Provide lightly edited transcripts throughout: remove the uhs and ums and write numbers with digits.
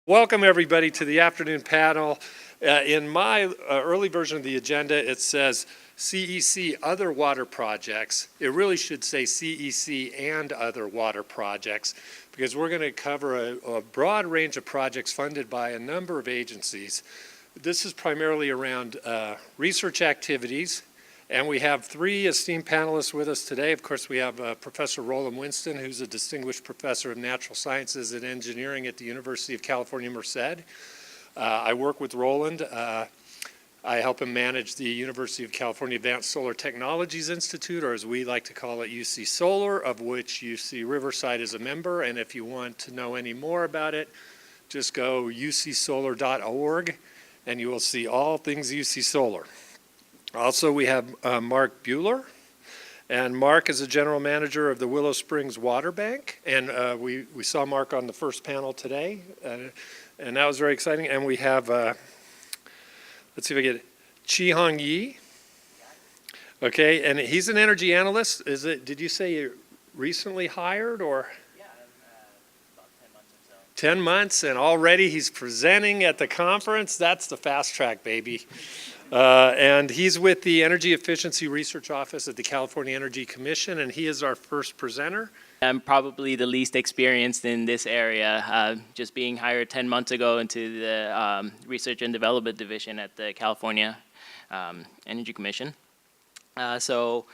Welcome everybody to the afternoon panel. In my early version of the agenda, it says CEC other water projects. It really should say CEC and other water projects because we're going to cover a broad range of projects funded by a number of agencies. This is primarily around research activities, and we have three esteemed panelists with us today. Of course, we have Professor Roland Winston, who's a distinguished professor of natural sciences and engineering at the University of California, Merced. I work with Roland. I help him manage the University of California Advanced Solar Technologies Institute, or as we like to call it, UC Solar, of which UC Riverside is a member. And if you want to know any more about it, just go ucsolar.org, and you will see all things UC Solar. Also, we have Mark Buehler, and Mark is the general manager of the Willow Springs Water Bank, and we saw Mark on the first panel today, and that was very exciting. And we have, let's see if I get it, Chi-Hong Yi, okay, and he's an energy analyst. Did you say you recently hired, or? Yeah, about 10 months or so. 10 months, and already he's presenting at the conference. That's the fast track, baby. And he's with the Energy Efficiency Research Office at the California Energy Commission, and he is our first presenter. I'm probably the least experienced in this area, just being hired 10 months ago into the Research and Development Division at the California Energy Commission. So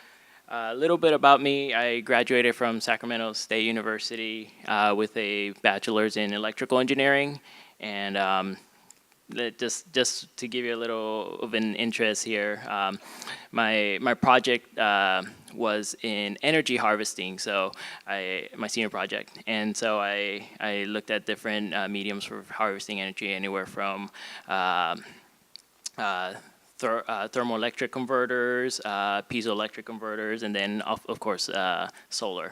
a little bit about me. I graduated from Sacramento State University with a bachelor's in electrical engineering, and just to give you a little of an interest here, my project was in energy harvesting, so my senior project, and so I looked at different mediums for harvesting energy, anywhere from thermoelectric converters, piezoelectric converters, and then of course solar.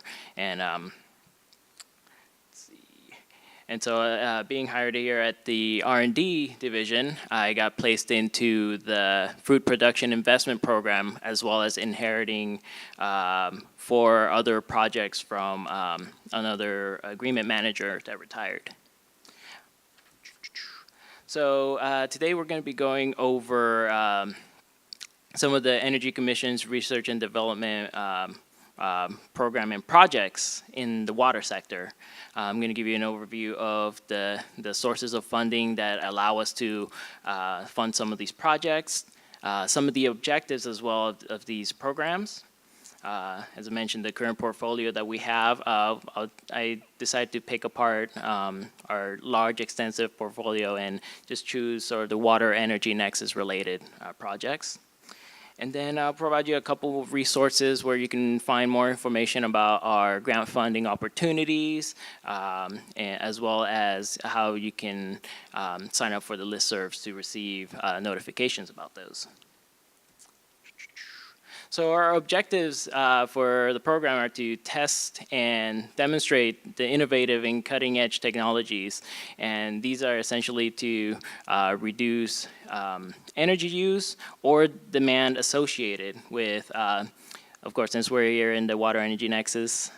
And so being hired here at the R&D division, I got placed into the fruit production investment program, as well as inheriting 4 other projects from another agreement manager that retired. So today we're going to be going over some of the Energy Commission's research and development program and projects in the water sector. I'm going to give you an overview of the sources of funding that allow us to fund some of these projects, some of the objectives as well of these programs. As I mentioned, the current portfolio that we have, I decided to pick apart our large, extensive portfolio and just choose sort of the water energy nexus related projects. And then I'll provide you a couple of resources where you can find more information about our grant funding opportunities, as well as how you can sign up for the listservs to receive notifications about those. So our objectives for the program are to test and demonstrate the innovative and cutting-edge technologies, and these are essentially to reduce energy use or demand associated with, of course, since we're here in the Water Energy Nexus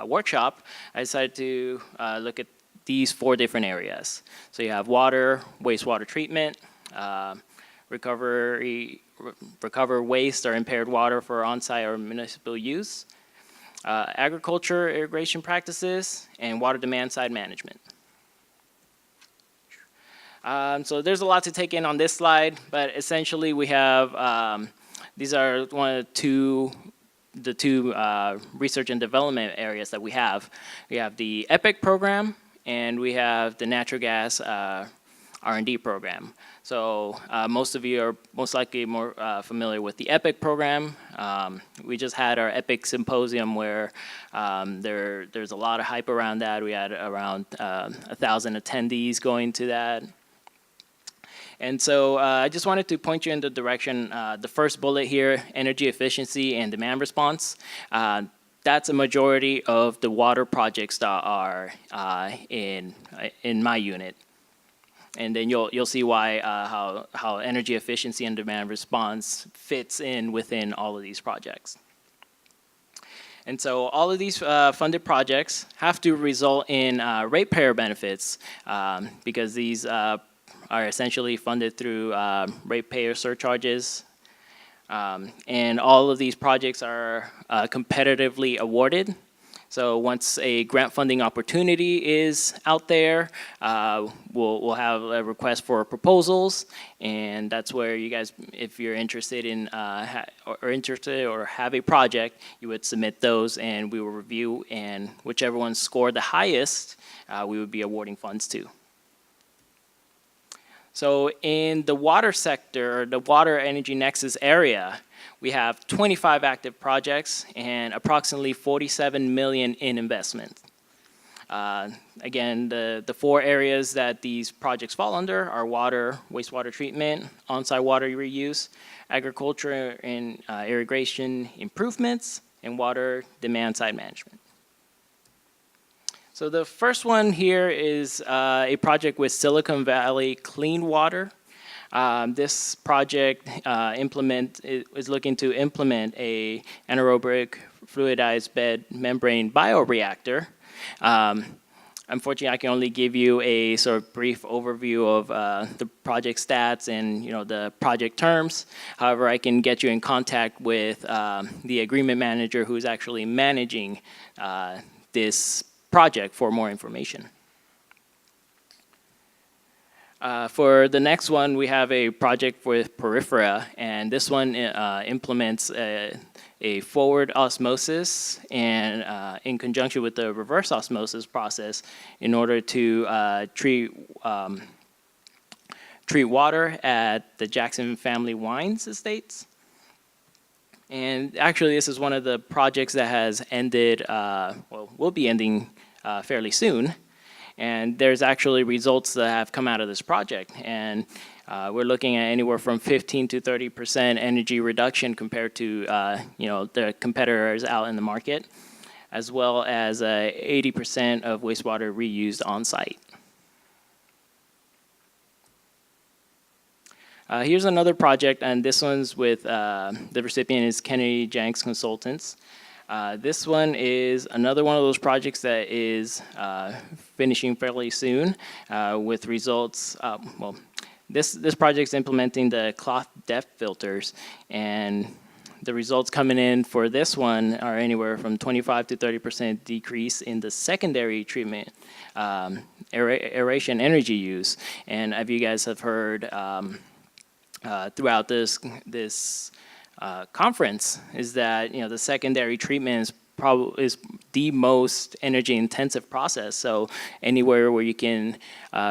workshop, I decided to look at these 4 different areas. So you have water, wastewater treatment, recover waste or impaired water for on-site or municipal use, agriculture irrigation practices, and water demand side management. So there's a lot to take in on this slide, but essentially we have, these are the two research and development areas that we have. We have the EPIC program, and we have the natural gas R&D program. So most of you are most likely more familiar with the EPIC program. We just had our EPIC symposium where there's a lot of hype around that. We had around 1,000 attendees going to that. And so I just wanted to point you in the direction, the first bullet here, energy efficiency and demand response. That's a majority of the water projects that are in my unit. And then you'll see why how energy efficiency and demand response fits in within all of these projects. And so all of these funded projects have to result in ratepayer benefits because these are essentially funded through ratepayer surcharges. And all of these projects are competitively awarded. So once a grant funding opportunity is out there, we'll have a request for proposals, and that's where you guys, if you're interested in or have a project, you would submit those, and we will review, and whichever one scored the highest, we would be awarding funds to. So in the water sector, the water energy nexus area, we have 25 active projects and approximately 47 million in investment. Again, the 4 areas that these projects fall under are water, wastewater treatment, on-site water reuse, agriculture and irrigation improvements, and water demand-side management. So the first one here is a project with Silicon Valley Clean Water. This project is looking to implement a anaerobic fluidized bed membrane bioreactor. Unfortunately, I can only give you a sort of brief overview of the project stats and the project terms. However, I can get you in contact with the agreement manager who's actually managing this project for more information. For the next one, we have a project with Peripheria, and this one implements a forward osmosis and in conjunction with the reverse osmosis process in order to treat water at the Jackson Family Wines Estates. And actually, this is one of the projects that has ended, will be ending fairly soon. And there's actually results that have come out of this project. And we're looking at anywhere from 15 to 30% energy reduction compared to the competitors out in the market, as well as 80% of wastewater reused on site. Here's another project, and this one's with the recipient is Kennedy Jenks Consultants. This one is another one of those projects that is finishing fairly soon with results. This project is implementing the cloth depth filters, and the results coming in for this one are anywhere from 25 to 30% decrease in the secondary treatment aeration energy use. And if you guys have heard throughout this conference, is that the secondary treatment is the most energy intensive process. So anywhere where you can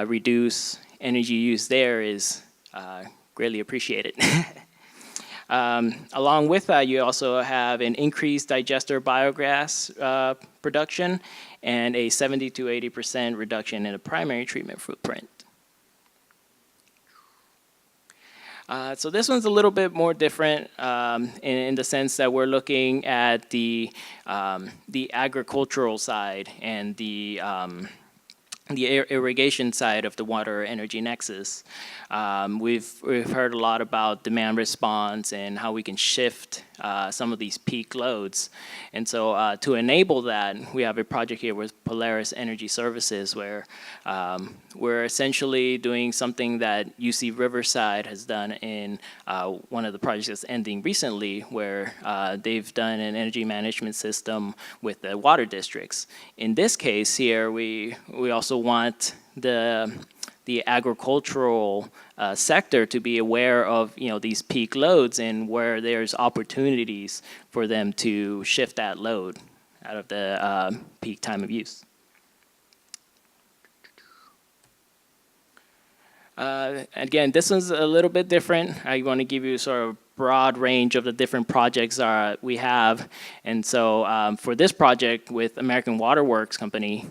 reduce energy use there is greatly appreciated. Along with that, you also have an increased digester biogas production and a 70 to 80% reduction in the primary treatment footprint. So this one's a little bit more different in the sense that we're looking at the agricultural side and the irrigation side of the water energy nexus. We've heard a lot about demand response and how we can shift some of these peak loads. And so to enable that, we have a project here with Polaris Energy Services where we're essentially doing something that UC Riverside has done in one of the projects that's ending recently, where they've done an energy management system with the water districts. In this case here, we also want the agricultural sector to be aware of these peak loads and where there's opportunities for them to shift that load out of the peak time of use. Again, this one's a little bit different. I want to give you sort of broad range of the different projects we have. And so for this project with American Water Works Company,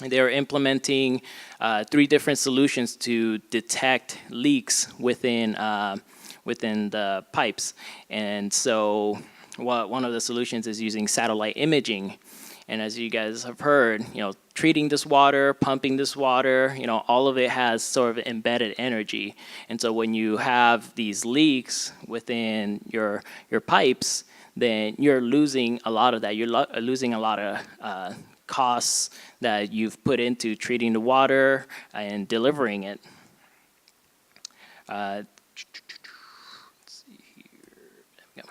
they're implementing 3 different solutions to detect leaks within the pipes. And so one of the solutions is using satellite imaging. And as you guys have heard, treating this water, pumping this water, all of it has sort of embedded energy. And so when you have these leaks within your pipes, then you're losing a lot of that. You're losing a lot of costs that you've put into treating the water and delivering it. Let's see here. There we go.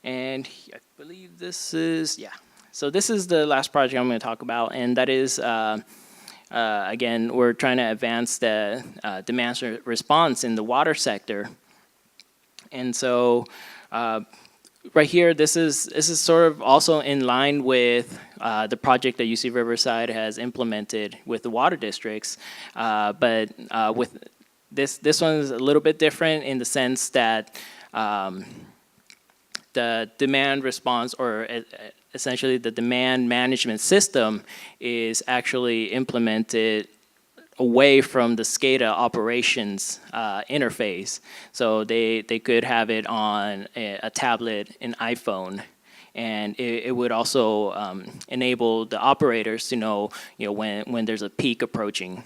And I believe this is, yeah. So this is the last project I'm going to talk about, and that is, again, we're trying to advance the demand response in the water sector. And so right here, this is sort of also in line with the project that UC Riverside has implemented with the water districts, but with this one is a little bit different in the sense that the demand response, or essentially the demand management system, is actually implemented away from the SCADA operations interface. So they could have it on a tablet, an iPhone, and it would also enable the operators to know, when there's a peak approaching.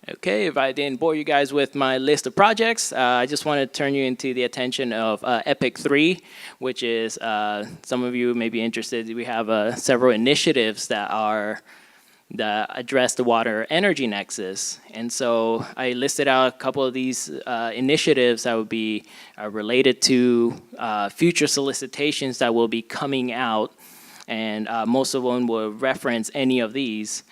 Okay, if I didn't bore you guys with my list of projects, I just want to turn you into the attention of EPIC 3, which is, some of you may be interested. We have several initiatives that address the water energy nexus. And so I listed out a couple of these initiatives that would be related to future solicitations that will be coming out, and most of them will reference any of these.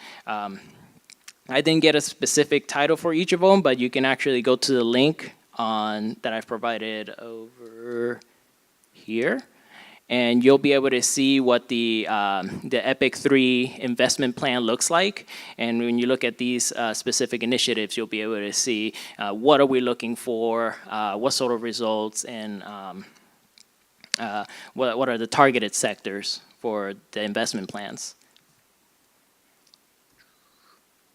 I didn't get a specific title for each of them, but you can actually go to the link that I've provided over here, and you'll be able to see what the EPIC 3 investment plan looks like. And when you look at these specific initiatives, you'll be able to see what are we looking for, what sort of results, and what are the targeted sectors for the investment plans.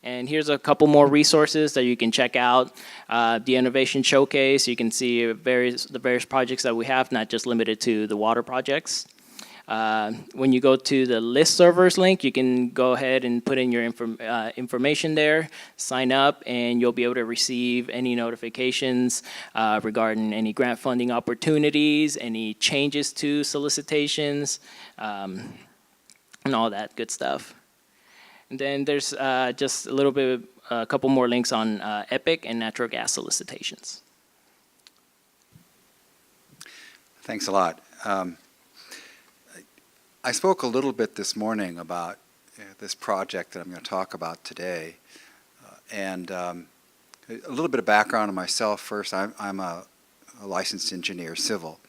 And here's a couple more resources that you can check out. The Innovation Showcase, you can see the various projects that we have, not just limited to the water projects. When you go to the list servers link, you can go ahead and put in your information there, sign up, and you'll be able to receive any notifications regarding any grant funding opportunities, any changes to solicitations, and all that good stuff. And then there's just a couple more links on EPIC and natural gas solicitations. Thanks a lot. I spoke a little bit this morning about this project that I'm going to talk about today. And a little bit of background on myself first. I'm a licensed engineer, civil.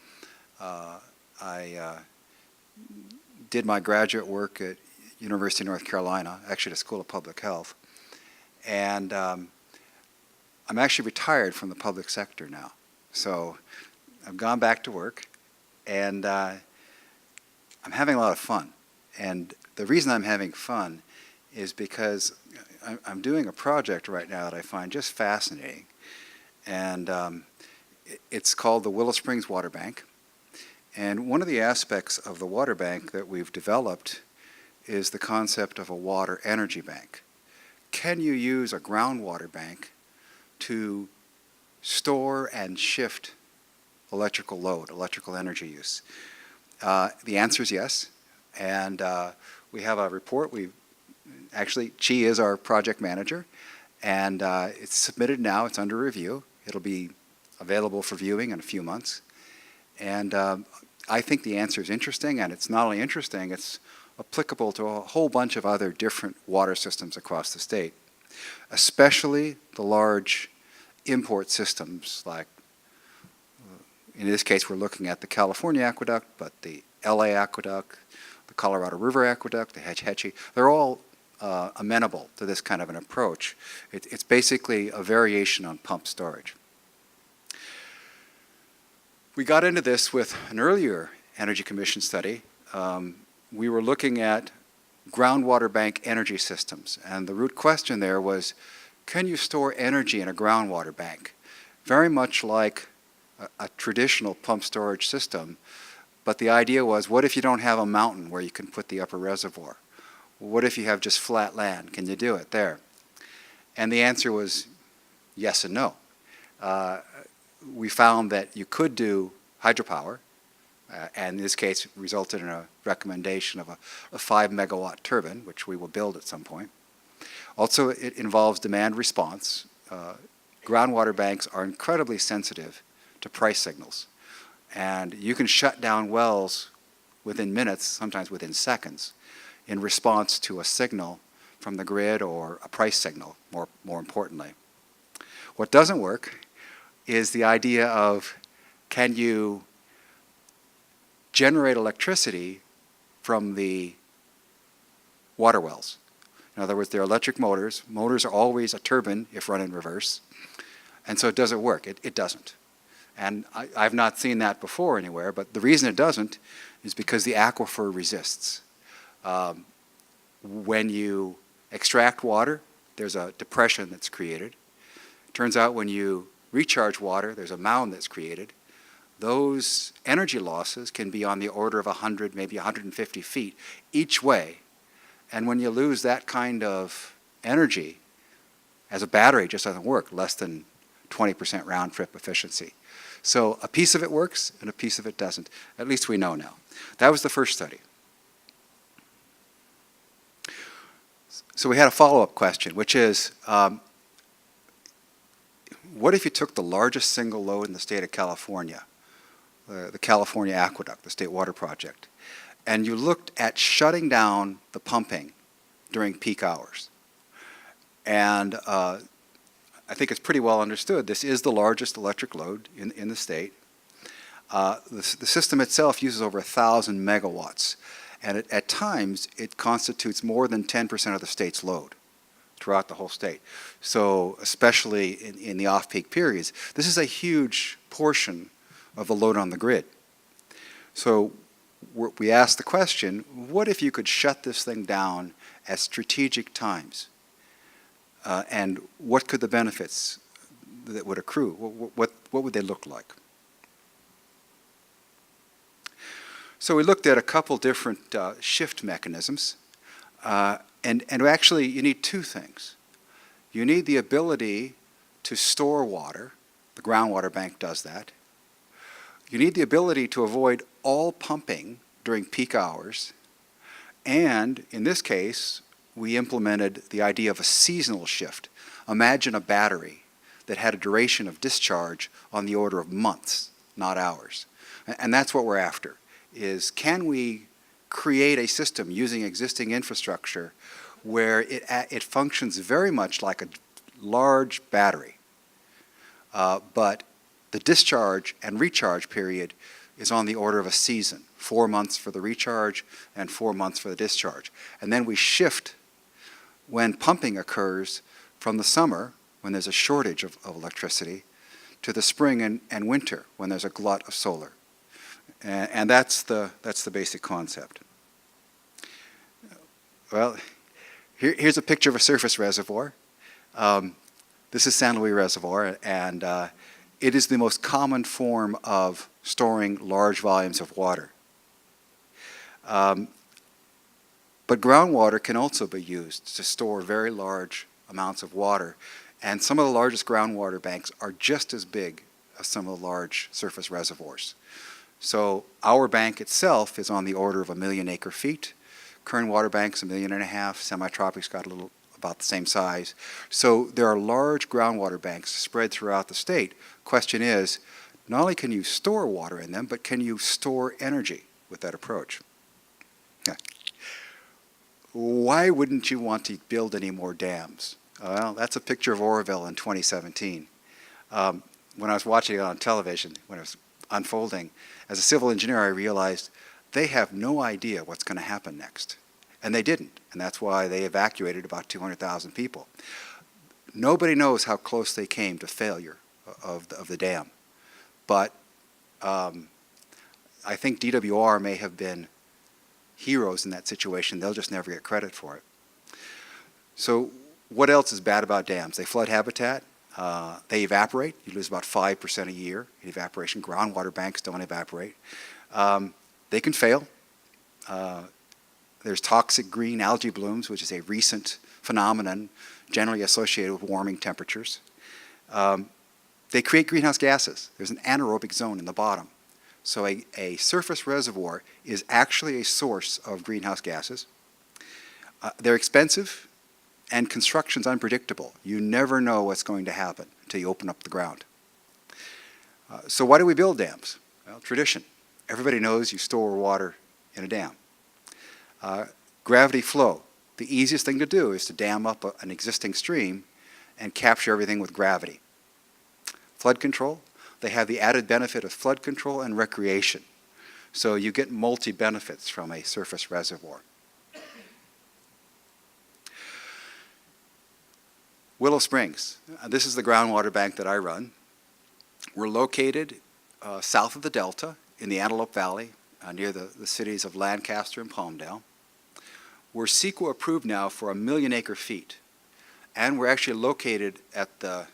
I did my graduate work at University of North Carolina, actually the School of Public Health. And I'm actually retired from the public sector now. So I've gone back to work, and I'm having a lot of fun. And the reason I'm having fun is because I'm doing a project right now that I find just fascinating. And it's called the Willow Springs Water Bank. And one of the aspects of the water bank that we've developed is the concept of a water energy bank. Can you use a groundwater bank to store and shift electrical load, electrical energy use? The answer is yes. And we have a report. Actually, Chi is our project manager, and it's submitted now. It's under review. It'll be available for viewing in a few months. And I think the answer is interesting, and it's not only interesting, it's applicable to a whole bunch of other different water systems across the state, especially the large import systems like, in this case, we're looking at the California Aqueduct, but the LA Aqueduct, the Colorado River Aqueduct, the Hetch Hetchy, they're all amenable to this kind of an approach. It's basically a variation on pump storage. We got into this with an earlier Energy Commission study. We were looking at groundwater bank energy systems, and the root question there was, can you store energy in a groundwater bank? Very much like a traditional pump storage system, but the idea was, what if you don't have a mountain where you can put the upper reservoir? What if you have just flat land? Can you do it there? And the answer was yes and no. We found that you could do hydropower, and in this case resulted in a recommendation of a 5 megawatt turbine, which we will build at some point. Also, it involves demand response. Groundwater banks are incredibly sensitive to price signals, and you can shut down wells within minutes, sometimes within seconds, in response to a signal from the grid or a price signal, more importantly. What doesn't work is the idea of, can you generate electricity from the water wells? In other words, they're electric motors. Motors are always a turbine if run in reverse. And so does it work? It doesn't. And I've not seen that before anywhere, but the reason it doesn't is because the aquifer resists. When you extract water, there's a depression that's created. Turns out when you recharge water, there's a mound that's created. Those energy losses can be on the order of 100, maybe 150 feet each way. And when you lose that kind of energy, as a battery, it just doesn't work, less than 20% round trip efficiency. So a piece of it works and a piece of it doesn't. At least we know now. That was the first study. So we had a follow-up question, which is, what if you took the largest single load in the state of California, the California Aqueduct, the state water project, and you looked at shutting down the pumping during peak hours? And I think it's pretty well understood this is the largest electric load in the state. The system itself uses over 1,000 megawatts, and at times it constitutes more than 10% of the state's load throughout the whole state. So especially in the off-peak periods, this is a huge portion of the load on the grid. So we asked the question, what if you could shut this thing down at strategic times? And what could the benefits that would accrue, what would they look like? So we looked at a couple different shift mechanisms. And actually, you need two things. You need the ability to store water. The groundwater bank does that. You need the ability to avoid all pumping during peak hours. And in this case, we implemented the idea of a seasonal shift. Imagine a battery that had a duration of discharge on the order of months, not hours. And that's what we're after, is can we create a system using existing infrastructure where it functions very much like a large battery, but the discharge and recharge period is on the order of a season, 4 months for the recharge and 4 months for the discharge. And then we shift when pumping occurs from the summer, when there's a shortage of electricity, to the spring and winter, when there's a glut of solar. And that's the basic concept. Well, here's a picture of a surface reservoir. This is San Luis Reservoir, and it is the most common form of storing large volumes of water. But groundwater can also be used to store very large amounts of water, and some of the largest groundwater banks are just as big as some of the large surface reservoirs. So our bank itself is on the order of 1 million acre feet. Kern Water Bank's 1.5 million. Semi-Tropics got a little about the same size. So there are large groundwater banks spread throughout the state. Question is, not only can you store water in them, but can you store energy with that approach? Yeah. Why wouldn't you want to build any more dams? Well, that's a picture of Oroville in 2017. When I was watching it on television, when it was unfolding, as a civil engineer, I realized they have no idea what's going to happen next. And they didn't, and that's why they evacuated about 200,000 people. Nobody knows how close they came to failure of the dam. But I think DWR may have been heroes in that situation. They'll just never get credit for it. So what else is bad about dams? They flood habitat. They evaporate. You lose about 5% a year in evaporation. Groundwater banks don't evaporate. They can fail. There's toxic green algae blooms, which is a recent phenomenon generally associated with warming temperatures. They create greenhouse gases. There's an anaerobic zone in the bottom. So a surface reservoir is actually a source of greenhouse gases. They're expensive, and construction's unpredictable. You never know what's going to happen until you open up the ground. So why do we build dams? Well, tradition. Everybody knows you store water in a dam. Gravity flow. The easiest thing to do is to dam up an existing stream and capture everything with gravity. Flood control. They have the added benefit of flood control and recreation. So you get multi-benefits from a surface reservoir. Willow Springs. This is the groundwater bank that I run. We're located south of the Delta in the Antelope Valley, near the cities of Lancaster and Palmdale. We're CEC approved now for 1 million acre feet, and we're actually located at the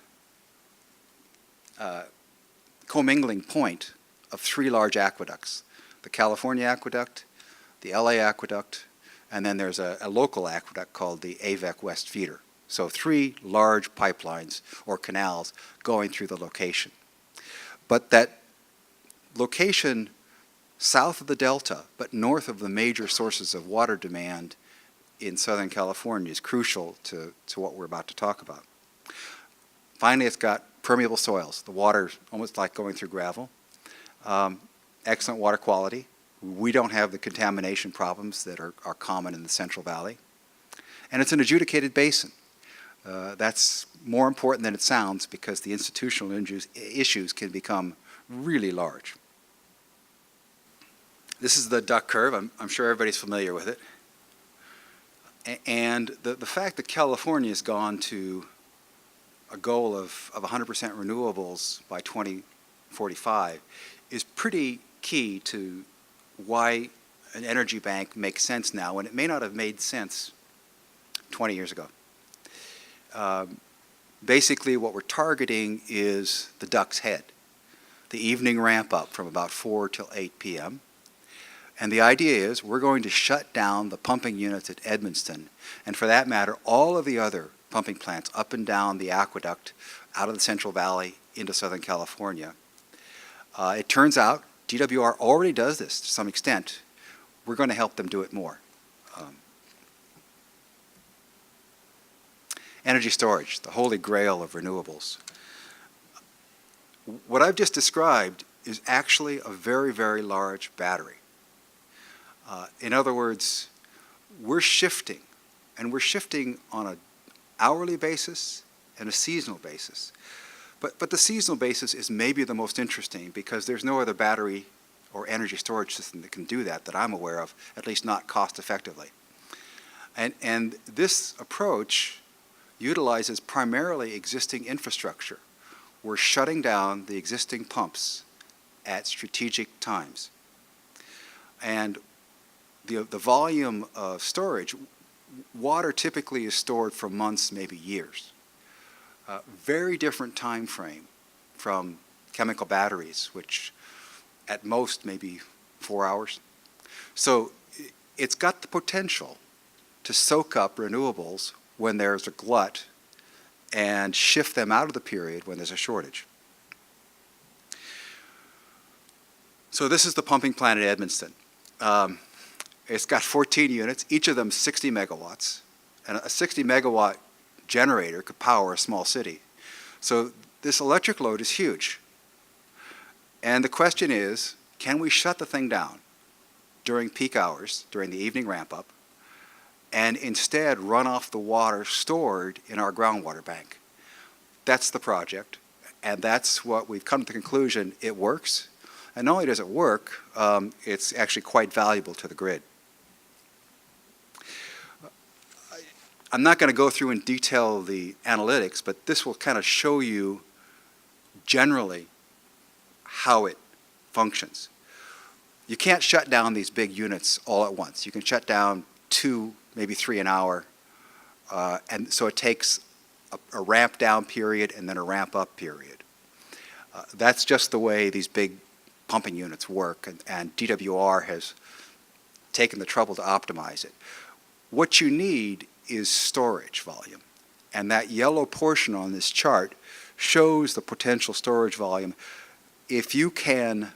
commingling point of 3 large aqueducts: the California Aqueduct, the LA Aqueduct, and then there's a local aqueduct called the AVEC West Feeder. So 3 large pipelines or canals going through the location. But that location south of the Delta, but north of the major sources of water demand in Southern California is crucial to what we're about to talk about. Finally, it's got permeable soils. The water's almost like going through gravel. Excellent water quality. We don't have the contamination problems that are common in the Central Valley. And it's an adjudicated basin. That's more important than it sounds because the institutional issues can become really large. This is the duck curve. I'm sure everybody's familiar with it. And the fact that California has gone to a goal of 100% renewables by 2045 is pretty key to why an energy bank makes sense now when it may not have made sense 20 years ago. Basically, what we're targeting is the duck's head, the evening ramp up from about 4 till 8 p.m. And the idea is we're going to shut down the pumping units at Edmonston, and for that matter, all of the other pumping plants up and down the aqueduct out of the Central Valley into Southern California. It turns out DWR already does this to some extent. We're going to help them do it more. Energy storage, the holy grail of renewables. What I've just described is actually a very, very large battery. In other words, we're shifting, and we're shifting on an hourly basis and a seasonal basis. But the seasonal basis is maybe the most interesting because there's no other battery or energy storage system that can do that I'm aware of, at least not cost effectively. And this approach utilizes primarily existing infrastructure. We're shutting down the existing pumps at strategic times. And the volume of storage, water typically is stored for months, maybe years. Very different time frame from chemical batteries, which at most maybe 4 hours. So it's got the potential to soak up renewables when there's a glut and shift them out of the period when there's a shortage. So this is the pumping plant at Edmonston. It's got 14 units, each of them 60 megawatts. And a 60 megawatt generator could power a small city. So this electric load is huge. And the question is, can we shut the thing down during peak hours, during the evening ramp up, and instead run off the water stored in our groundwater bank? That's the project, and that's what we've come to the conclusion it works. And not only does it work, it's actually quite valuable to the grid. I'm not going to go through in detail the analytics, but this will kind of show you generally how it functions. You can't shut down these big units all at once. You can shut down 2, maybe 3 an hour, and so it takes a ramp down period and then a ramp up period. That's just the way these big pumping units work, and DWR has taken the trouble to optimize it. What you need is storage volume, and that yellow portion on this chart shows the potential storage volume. If you can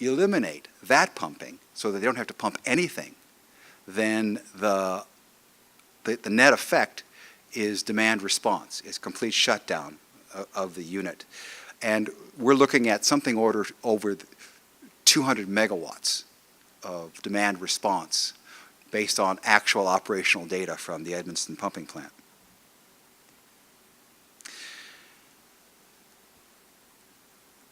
eliminate that pumping so that they don't have to pump anything, then the net effect is demand response, is complete shutdown of the unit. And we're looking at something over 200 megawatts of demand response based on actual operational data from the Edmundston pumping plant.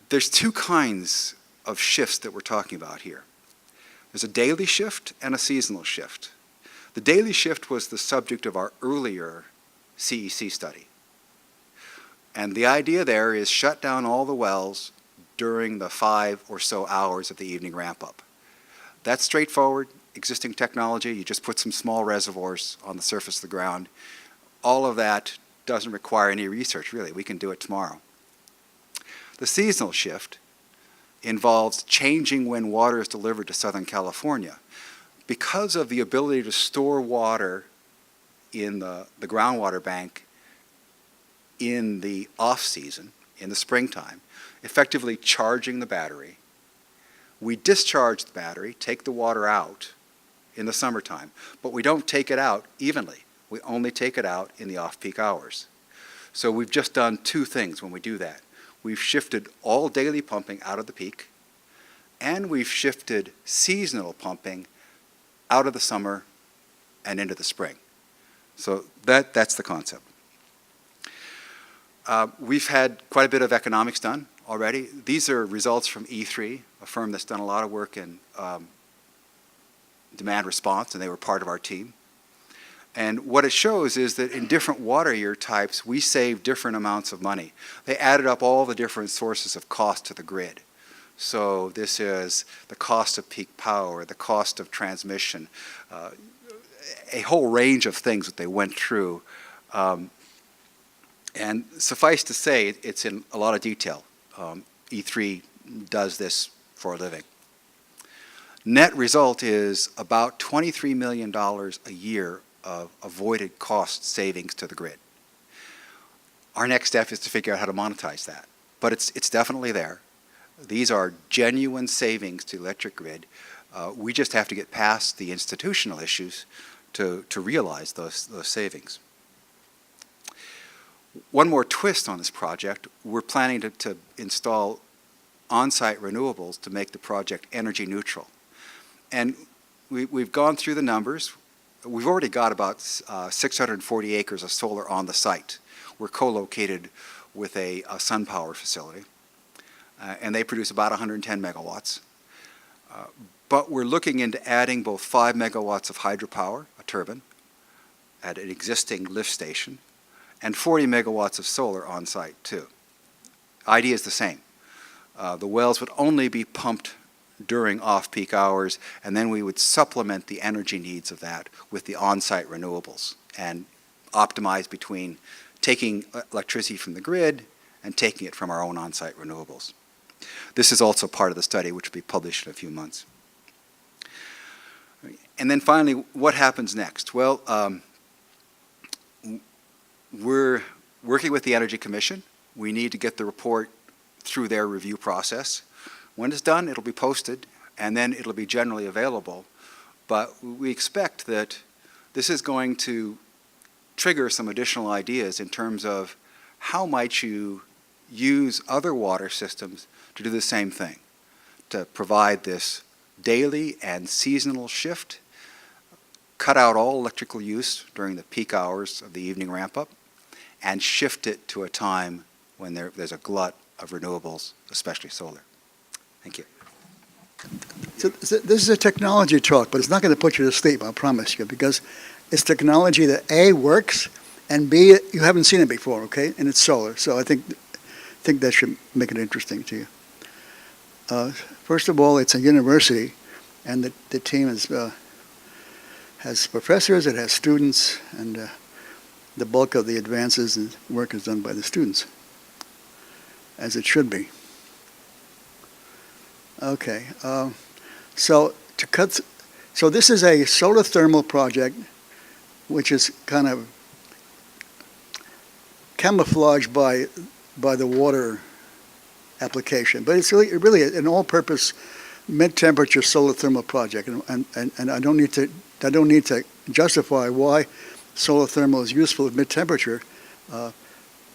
There's two kinds of shifts that we're talking about here. There's a daily shift and a seasonal shift. The daily shift was the subject of our earlier CEC study. And the idea there is shut down all the wells during the 5 or so hours of the evening ramp up. That's straightforward, existing technology. You just put some small reservoirs on the surface of the ground. All of that doesn't require any research, really. We can do it tomorrow. The seasonal shift involves changing when water is delivered to Southern California. Because of the ability to store water in the groundwater bank in the off-season, in the springtime, effectively charging the battery, we discharge the battery, take the water out in the summertime, but we don't take it out evenly. We only take it out in the off-peak hours. So we've just done two things when we do that. We've shifted all daily pumping out of the peak, and we've shifted seasonal pumping out of the summer and into the spring. So that's the concept. We've had quite a bit of economics done already. These are results from E3, a firm that's done a lot of work in demand response, and they were part of our team. And what it shows is that in different water year types, we save different amounts of money. They added up all the different sources of cost to the grid. So this is the cost of peak power, the cost of transmission, a whole range of things that they went through. And suffice to say, it's in a lot of detail. E3 does this for a living. Net result is about $23 million a year of avoided cost savings to the grid. Our next step is to figure out how to monetize that. But it's definitely there. These are genuine savings to the electric grid. We just have to get past the institutional issues to realize those savings. One more twist on this project, we're planning to install on-site renewables to make the project energy neutral. And we've gone through the numbers. We've already got about 640 acres of solar on the site. We're co-located with a sun power facility, and they produce about 110 megawatts. But we're looking into adding both 5 megawatts of hydropower, a turbine, at an existing lift station, and 40 megawatts of solar on site too. Idea is the same. The wells would only be pumped during off-peak hours, and then we would supplement the energy needs of that with the on-site renewables and optimize between taking electricity from the grid and taking it from our own on-site renewables. This is also part of the study, which will be published in a few months. And then finally, what happens next? Well, we're working with the Energy Commission. We need to get the report through their review process. When it's done, it'll be posted, and then it'll be generally available. But we expect that this is going to trigger some additional ideas in terms of how might you use other water systems to do the same thing, to provide this daily and seasonal shift, cut out all electrical use during the peak hours of the evening ramp-up, and shift it to a time when there's a glut of renewables, especially solar. Thank you. So this is a technology talk, but it's not going to put you to sleep, I promise you, because it's technology that A, works, and B, you haven't seen it before, okay? And it's solar, so I think that should make it interesting to you. First of all, it's a university, and the team has professors, it has students, and the bulk of the advances and work is done by the students, as it should be. Okay, so this is a solar thermal project, which is kind of camouflaged by the water application, but it's really an all-purpose mid-temperature solar thermal project, and I don't need to justify why solar thermal is useful at mid-temperature.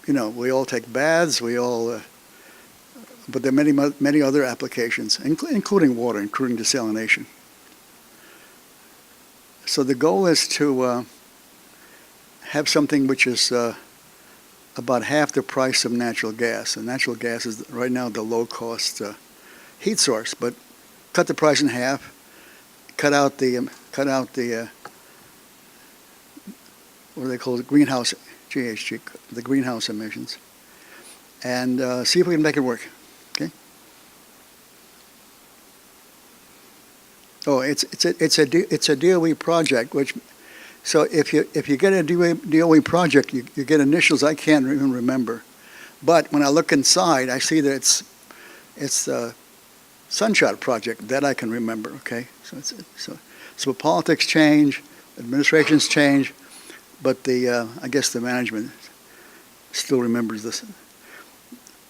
We all take baths, but there are many other applications, including water, including desalination. So the goal is to have something which is about half the price of natural gas, and natural gas is right now the low-cost heat source. But cut the price in half, cut out the what do they call it? Greenhouse GHG, the greenhouse emissions, and see if we can make it work. Okay. Oh, it's a DOE project, which so if you get a DOE project, you get initials I can't even remember, but when I look inside, I see that it's a Sunshot project that I can remember. Okay, so politics change, administrations change, but I guess the management still remembers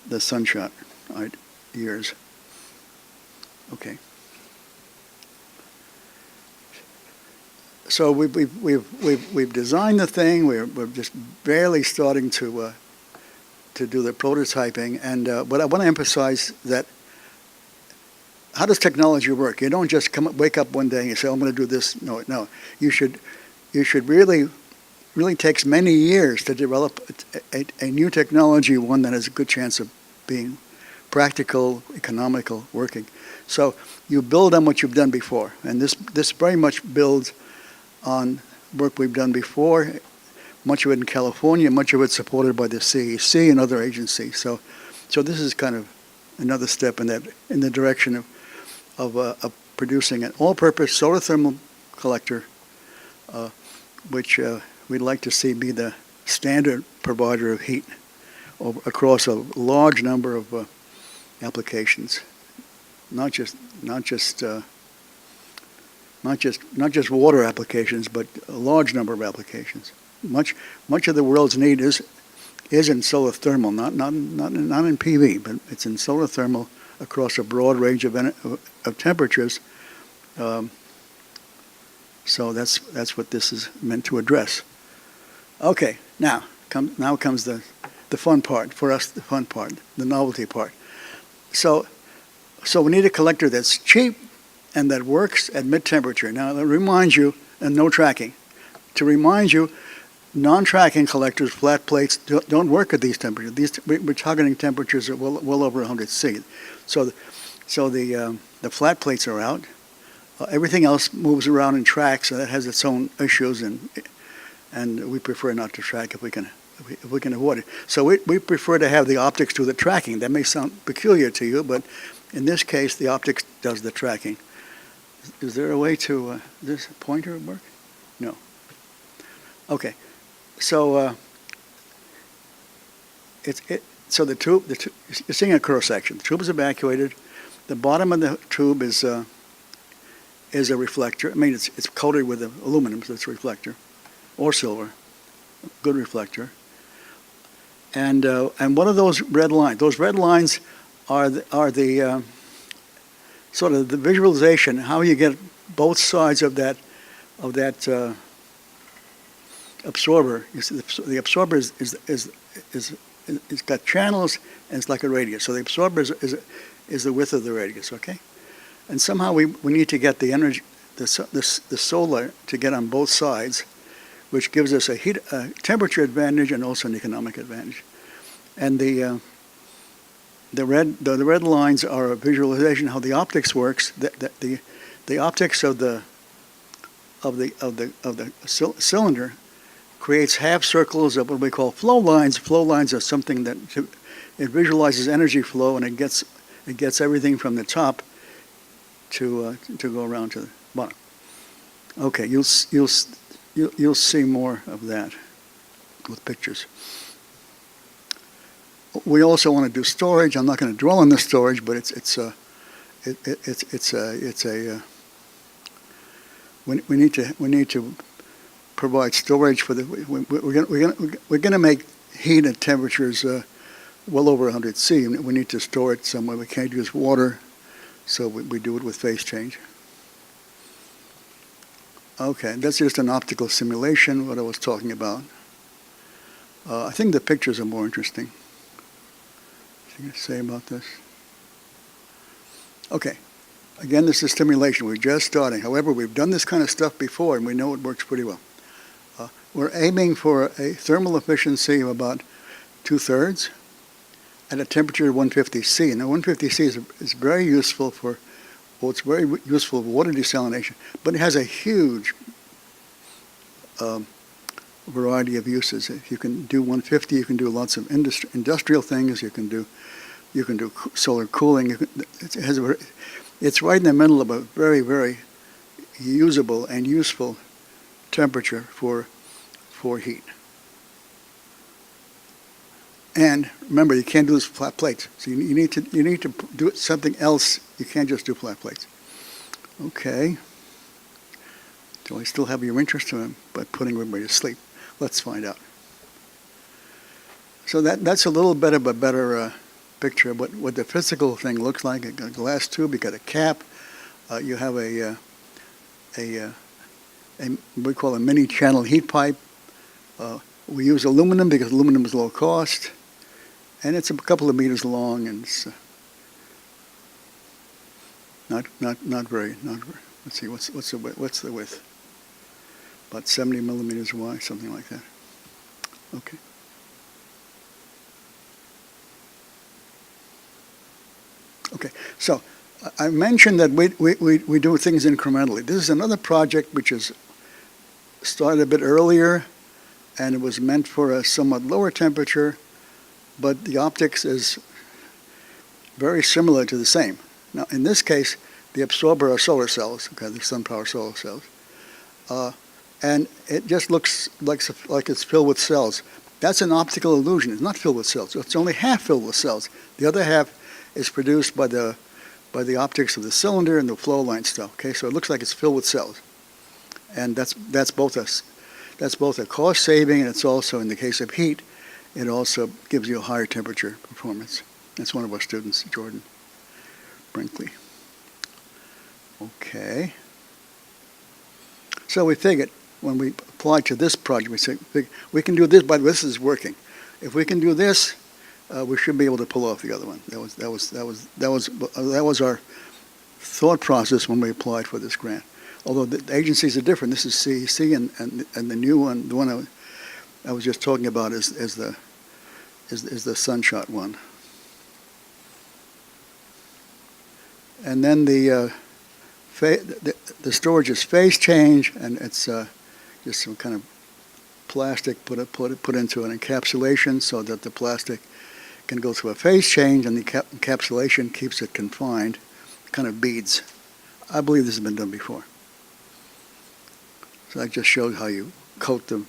the Sunshot years. Okay. So we've designed the thing. We're just barely starting to do the prototyping. And but I want to emphasize that how does technology work? You don't just wake up one day and you say, "I'm going to do this." No. You should really takes many years to develop a new technology, one that has a good chance of being practical, economical, working. So you build on what you've done before, and this very much builds on work we've done before, much of it in California, much of it supported by the CEC and other agencies. So this is kind of another step in the direction of producing an all-purpose solar thermal collector, which we'd like to see be the standard provider of heat across a large number of applications, not just water applications, but a large number of applications. Much of the world's need is in solar thermal, not in PV, but it's in solar thermal across a broad range of temperatures. So that's what this is meant to address. Okay, now comes the fun part for us. The fun part, the novelty part. So we need a collector that's cheap and that works at mid-temperature. Now, that reminds you, and no tracking. To remind you, non-tracking collectors, flat plates, don't work at these temperatures. We're targeting temperatures at well over 100 C. So the flat plates are out. Everything else moves around and tracks, and that has its own issues, and we prefer not to track if we can avoid it. So we prefer to have the optics do the tracking. That may sound peculiar to you, but in this case, the optics does the tracking. Is there a way to this pointer work? No. Okay. So so the tube, you're seeing a cross section. The tube is evacuated. The bottom of the tube is a reflector. I mean, it's coated with aluminum, so it's a reflector, or silver, good reflector. And what are those red lines? Those red lines are the sort of the visualization, how you get both sides of that absorber. You see, the absorber is got channels and it's like a radius. So the absorber is the width of the radius. Okay, and somehow we need to get the energy, the solar to get on both sides, which gives us a temperature advantage and also an economic advantage. And the red lines are a visualization how the optics works. The optics of the cylinder creates half circles of what we call flow lines. Flow lines are something that it visualizes energy flow, and it gets everything from the top to go around to the bottom. Okay, you'll see more of that with pictures. We also want to do storage. I'm not going to dwell on the storage, but we need to provide storage for we're going to make heat at temperatures well over 100 C. We need to store it somewhere. We can't use water So we do it with phase change. Okay, that's just an optical simulation, what I was talking about. I think the pictures are more interesting. Anything to say about this? Okay, again, this is simulation. We're just starting. However, we've done this kind of stuff before, and we know it works pretty well. We're aiming for a thermal efficiency of about 2/3 at a temperature of 150 C. Now, 150 C is very useful for, well, it's very useful for water desalination, but it has a huge variety of uses. If you can do 150, you can do lots of industrial things. You can do solar cooling. It's right in the middle of a very, very usable and useful temperature for heat. And remember, you can't do this with flat plates. So you need to do something else. You can't just do flat plates. Okay. Do I still have your interest by putting everybody to sleep? Let's find out. So that's a little bit of a better picture of what the physical thing looks like. A glass tube, you got a cap. You have we call a mini channel heat pipe. We use aluminum because aluminum is low cost, and it's a couple of meters long, and it's not very. Let's see, what's the width? About 70 millimeters wide, something like that. Okay. Okay, so I mentioned that we do things incrementally. This is another project which is started a bit earlier, and it was meant for a somewhat lower temperature, but the optics is very similar to the same. Now, in this case, the absorber are solar cells, okay, the sun power solar cells, and it just looks like it's filled with cells. That's an optical illusion. It's not filled with cells. It's only half filled with cells. The other half is produced by the optics of the cylinder and the flow line stuff. Okay, so it looks like it's filled with cells, and that's both a cost saving, and it's also, in the case of heat, it also gives you a higher temperature performance. That's one of our students, Jordan Brinkley. Okay. So we figured when we applied to this project, we said we can do this, but this is working. If we can do this, we should be able to pull off the other one. That was our thought process when we applied for this grant. Although the agencies are different. This is CEC, and the new one, the one I was just talking about, is the Sunshot one. And then the storage is phase change, and it's just some kind of plastic put into an encapsulation so that the plastic can go through a phase change, and the encapsulation keeps it confined, kind of beads. I believe this has been done before. So I just showed how you coat the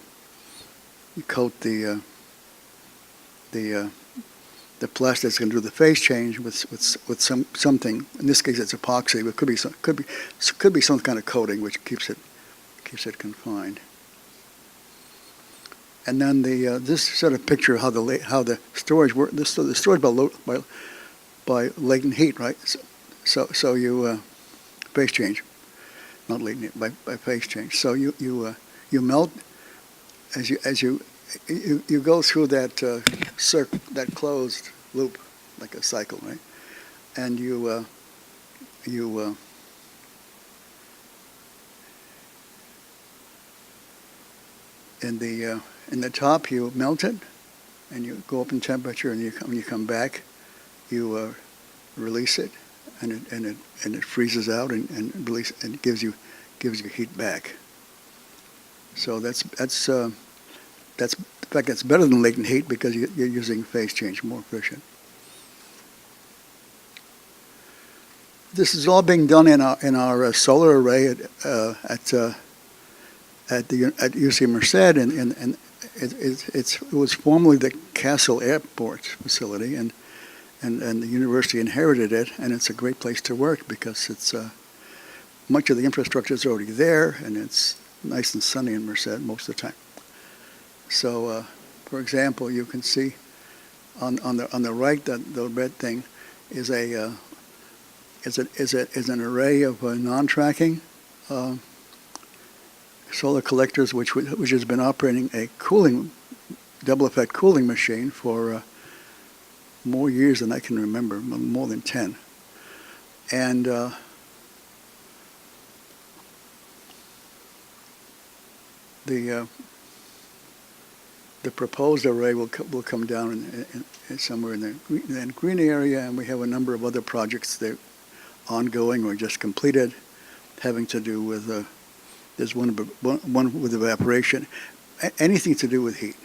plastic that's going to do the phase change with something. In this case, it's epoxy, but could be some kind of coating which keeps it confined. And then this sort of picture how the storage works. The storage by latent heat, right? So you phase change, not latent heat, by phase change. So you melt as you go through that that closed loop, like a cycle, right? And in the top you melt it, and you go up in temperature, and when you come back, you release it, and it freezes out and gives you heat back. So that's in fact that's better than latent heat because you're using phase change, more efficient. This is all being done in our solar array at UC Merced, and it was formerly the Castle Airport facility, and the university inherited it, and it's a great place to work because it's much of the infrastructure is already there, and it's nice and sunny in Merced most of the time. So, for example, you can see on the right that the red thing is a is an array of non-tracking solar collectors, which has been operating a double effect cooling machine for more years than I can remember, more than 10. And the proposed array will come down in somewhere in the green area, and we have a number of other projects that are ongoing or just completed, having to do with there's one with evaporation, anything to do with heat.